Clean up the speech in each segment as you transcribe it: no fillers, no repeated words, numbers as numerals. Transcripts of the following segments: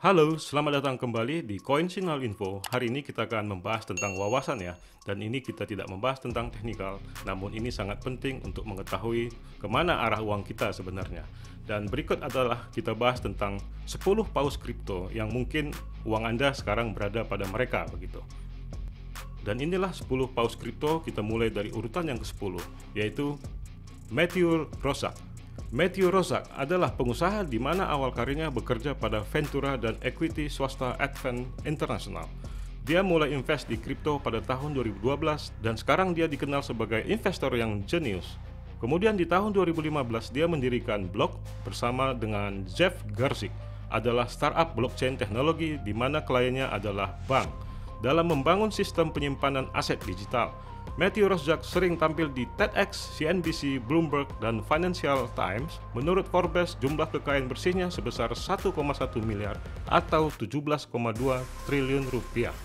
Halo, selamat datang kembali di Coin Signal Info. Hari ini kita akan membahas tentang wawasan ya. Dan ini kita tidak membahas tentang teknikal, namun ini sangat penting untuk mengetahui kemana arah uang kita sebenarnya. Dan berikut adalah kita bahas tentang 10 paus kripto yang mungkin uang Anda sekarang berada pada mereka begitu. Dan inilah 10 paus kripto, kita mulai dari urutan yang ke-10, yaitu Matthew Roszak. Matthew Roszak adalah pengusaha di mana awal karirnya bekerja pada Ventura dan equity swasta Advent International. Dia mulai invest di kripto pada tahun 2012 dan sekarang dia dikenal sebagai investor yang jenius. Kemudian di tahun 2015 dia mendirikan Block bersama dengan Jeff Garzik, adalah startup blockchain teknologi di mana kliennya adalah bank. Dalam membangun sistem penyimpanan aset digital, Matthew Roszak sering tampil di TEDx, CNBC, Bloomberg, dan Financial Times. Menurut Forbes, jumlah kekayaan bersihnya sebesar 1,1 miliar atau 17,2 triliun rupiah.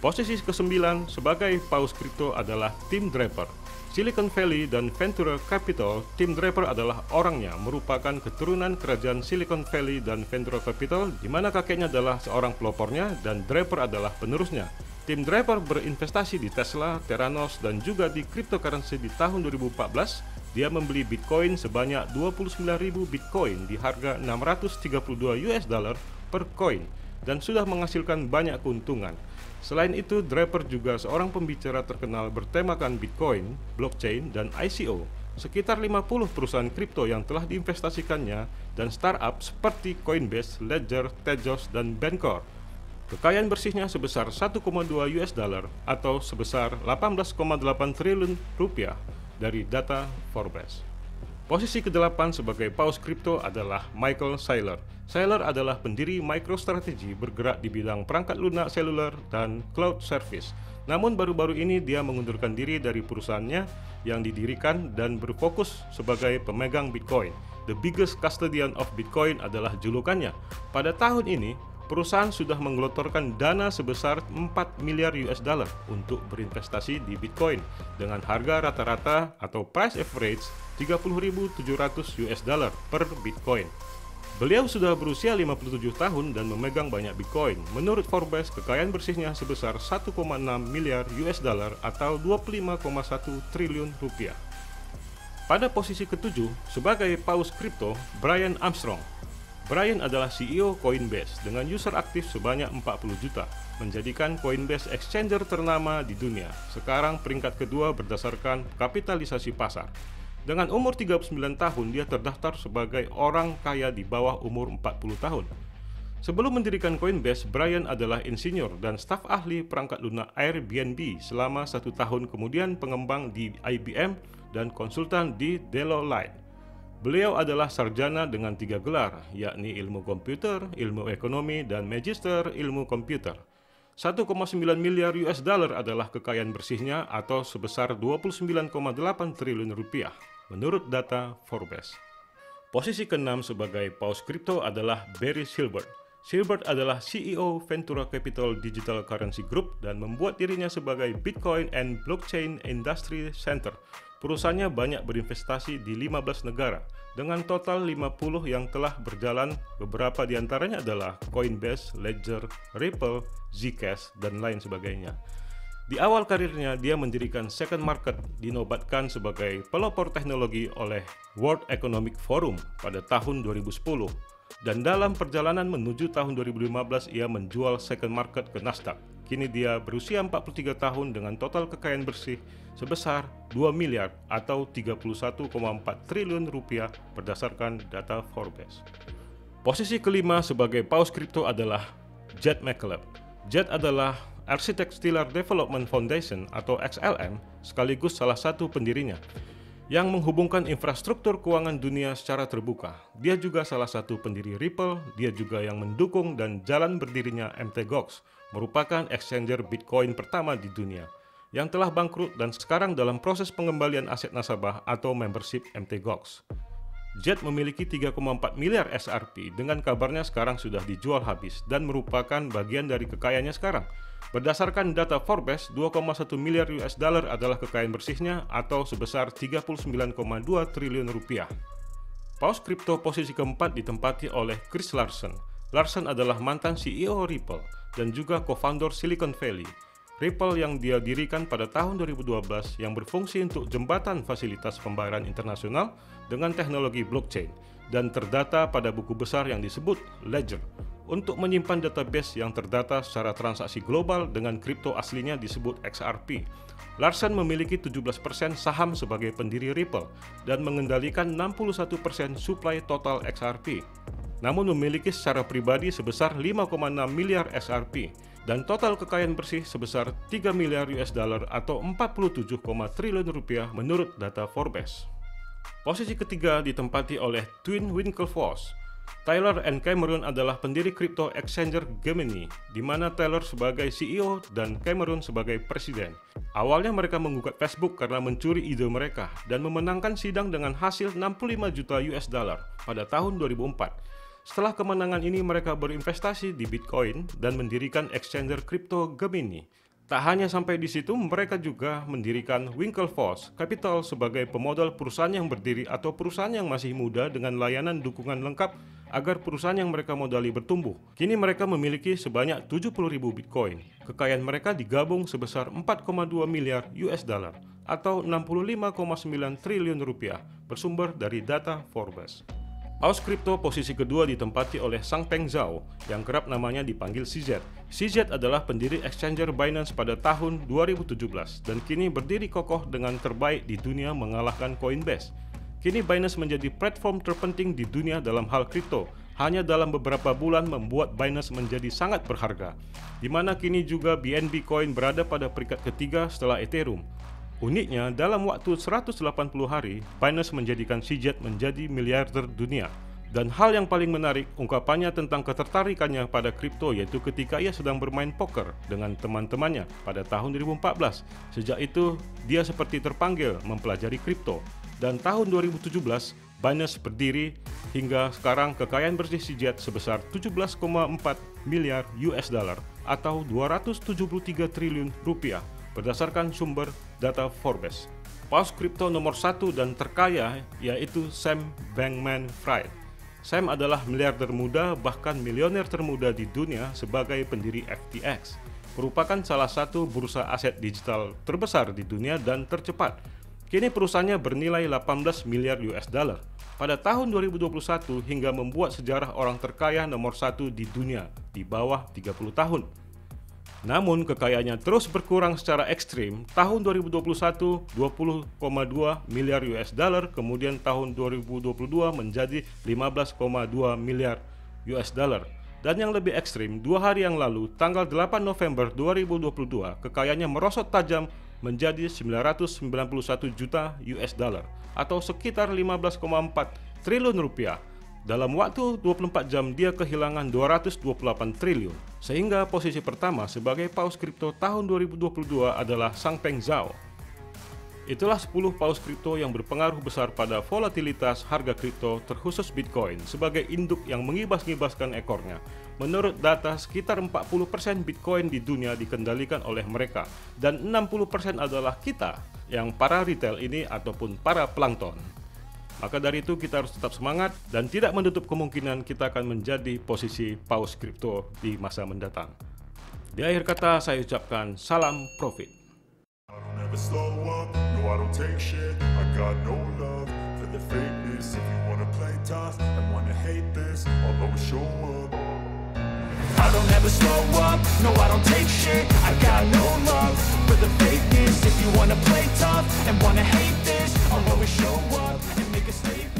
Posisi ke-9 sebagai paus kripto adalah Tim Draper. Silicon Valley dan Ventura Capital, Tim Draper adalah orangnya, merupakan keturunan kerajaan Silicon Valley dan Ventura Capital, di mana kakeknya adalah seorang pelopornya dan Draper adalah penerusnya. Tim Draper berinvestasi di Tesla, Theranos, dan juga di cryptocurrency di tahun 2014. Dia membeli Bitcoin sebanyak 29.000 Bitcoin di harga $632 per koin dan sudah menghasilkan banyak keuntungan. Selain itu, Draper juga seorang pembicara terkenal bertemakan Bitcoin, blockchain, dan ICO. Sekitar 50 perusahaan kripto yang telah diinvestasikannya dan startup seperti Coinbase, Ledger, Tezos, dan Bancor. Kekayaan bersihnya sebesar $1,2 atau sebesar 18,8 triliun rupiah dari data Forbes. Posisi ke-8 sebagai paus kripto adalah Michael Saylor. Saylor adalah pendiri MicroStrategy, bergerak di bidang perangkat lunak seluler dan cloud service. Namun baru-baru ini dia mengundurkan diri dari perusahaannya yang didirikan dan berfokus sebagai pemegang Bitcoin. The biggest custodian of Bitcoin adalah julukannya. Pada tahun ini, perusahaan sudah menggelontorkan dana sebesar 4 miliar US dollar untuk berinvestasi di Bitcoin dengan harga rata-rata atau price average 30.700 US dollar per Bitcoin. Beliau sudah berusia 57 tahun dan memegang banyak Bitcoin. Menurut Forbes, kekayaan bersihnya sebesar 1,6 miliar US dollar atau 25,1 triliun rupiah. Pada posisi ke-7 sebagai paus kripto, Brian Armstrong. Brian adalah CEO Coinbase dengan user aktif sebanyak 40 juta, menjadikan Coinbase exchanger ternama di dunia. Sekarang peringkat kedua berdasarkan kapitalisasi pasar. Dengan umur 39 tahun, dia terdaftar sebagai orang kaya di bawah umur 40 tahun. Sebelum mendirikan Coinbase, Brian adalah insinyur dan staf ahli perangkat lunak Airbnb selama 1 tahun, kemudian pengembang di IBM dan konsultan di Deloitte. Beliau adalah sarjana dengan 3 gelar, yakni ilmu komputer, ilmu ekonomi, dan magister ilmu komputer. 1,9 miliar US dollar adalah kekayaan bersihnya atau sebesar 29,8 triliun rupiah, menurut data Forbes. Posisi ke-6 sebagai paus kripto adalah Barry Silbert. Silbert adalah CEO Ventura Capital Digital Currency Group dan membuat dirinya sebagai Bitcoin and Blockchain Industry Center. Perusahaannya banyak berinvestasi di 15 negara, dengan total 50 yang telah berjalan. Beberapa diantaranya adalah Coinbase, Ledger, Ripple, Zcash, dan lain sebagainya. Di awal karirnya, dia mendirikan Second Market, dinobatkan sebagai pelopor teknologi oleh World Economic Forum pada tahun 2010. Dan dalam perjalanan menuju tahun 2015, ia menjual Second Market ke Nasdaq. Kini dia berusia 43 tahun dengan total kekayaan bersih sebesar 2 miliar atau 31,4 triliun rupiah berdasarkan data Forbes. Posisi kelima sebagai paus kripto adalah Jed McCaleb. Jed adalah arsitek Stellar Development Foundation atau XLM, sekaligus salah satu pendirinya, yang menghubungkan infrastruktur keuangan dunia secara terbuka. Dia juga salah satu pendiri Ripple. Dia juga yang mendukung dan jalan berdirinya Mt. Gox, merupakan exchanger Bitcoin pertama di dunia, yang telah bangkrut dan sekarang dalam proses pengembalian aset nasabah atau membership Mt. Gox. Jed memiliki 3,4 miliar SRP, dengan kabarnya sekarang sudah dijual habis dan merupakan bagian dari kekayaannya sekarang. Berdasarkan data Forbes, 2,1 miliar US dollar adalah kekayaan bersihnya atau sebesar 39,2 triliun rupiah. Paus kripto posisi keempat ditempati oleh Chris Larsen. Larsen adalah mantan CEO Ripple dan juga co-founder Silicon Valley. Ripple yang dia dirikan pada tahun 2012 yang berfungsi untuk jembatan fasilitas pembayaran internasional dengan teknologi blockchain dan terdata pada buku besar yang disebut Ledger untuk menyimpan database yang terdata secara transaksi global dengan kripto aslinya disebut XRP. Larsen memiliki 17% saham sebagai pendiri Ripple dan mengendalikan 61% suplai total XRP. Namun memiliki secara pribadi sebesar 5,6 miliar XRP dan total kekayaan bersih sebesar 3 miliar US dollar atau 47, triliun rupiah menurut data Forbes. Posisi ketiga ditempati oleh Twin Winklevoss. Tyler and Cameron adalah pendiri crypto exchanger Gemini, di mana Tyler sebagai CEO dan Cameron sebagai presiden. Awalnya mereka menggugat Facebook karena mencuri ide mereka dan memenangkan sidang dengan hasil 65 juta US dollar pada tahun 2004. Setelah kemenangan ini, mereka berinvestasi di Bitcoin dan mendirikan exchanger kripto Gemini. Tak hanya sampai di situ, mereka juga mendirikan Winklevoss Capital sebagai pemodal perusahaan yang berdiri atau perusahaan yang masih muda dengan layanan dukungan lengkap agar perusahaan yang mereka modali bertumbuh. Kini mereka memiliki sebanyak 70.000 Bitcoin. Kekayaan mereka digabung sebesar 4,2 miliar US dollar atau 65,9 triliun rupiah bersumber dari data Forbes. Paus kripto posisi kedua ditempati oleh Changpeng Zhao yang kerap namanya dipanggil CZ. CZ adalah pendiri exchanger Binance pada tahun 2017 dan kini berdiri kokoh dengan terbaik di dunia mengalahkan Coinbase. Kini Binance menjadi platform terpenting di dunia dalam hal kripto. Hanya dalam beberapa bulan membuat Binance menjadi sangat berharga, di mana kini juga BNB Coin berada pada peringkat ketiga setelah Ethereum. Uniknya, dalam waktu 180 hari, Binance menjadikan CZ menjadi miliarder dunia. Dan hal yang paling menarik, ungkapannya tentang ketertarikannya pada kripto yaitu ketika ia sedang bermain poker dengan teman-temannya pada tahun 2014. Sejak itu, dia seperti terpanggil mempelajari kripto. Dan tahun 2017, Binance berdiri hingga sekarang kekayaan bersih CZ sebesar 17,4 miliar US dollar atau 273 triliun rupiah. Berdasarkan sumber data Forbes. Paus kripto nomor 1 dan terkaya yaitu Sam Bankman-Fried. Sam adalah miliarder muda bahkan milioner termuda di dunia sebagai pendiri FTX. Merupakan salah satu bursa aset digital terbesar di dunia dan tercepat. Kini perusahaannya bernilai 18 miliar US dollar pada tahun 2021 hingga membuat sejarah orang terkaya nomor 1 di dunia di bawah 30 tahun. Namun kekayaannya terus berkurang secara ekstrim. Tahun 2021 20,2 miliar US dollar, kemudian tahun 2022 menjadi 15,2 miliar US dollar. Dan yang lebih ekstrim, 2 hari yang lalu, tanggal 8 November 2022, kekayaannya merosot tajam menjadi 991 juta US dollar atau sekitar 15,4 triliun rupiah. Dalam waktu 24 jam dia kehilangan 228 triliun. Sehingga posisi pertama sebagai paus kripto tahun 2022 adalah Changpeng Zhao. Itulah 10 paus kripto yang berpengaruh besar pada volatilitas harga kripto terkhusus Bitcoin sebagai induk yang mengibas-ngibaskan ekornya. Menurut data, sekitar 40% Bitcoin di dunia dikendalikan oleh mereka dan 60% adalah kita yang para retail ini ataupun para plankton. Maka dari itu kita harus tetap semangat dan tidak menutup kemungkinan kita akan menjadi posisi paus kripto di masa mendatang. Di akhir kata saya ucapkan salam profit. I don't ever slow up, no I don't take shit. I got no love for the fakeness. If you wanna play tough and wanna hate this, I'll always show up and make a statement.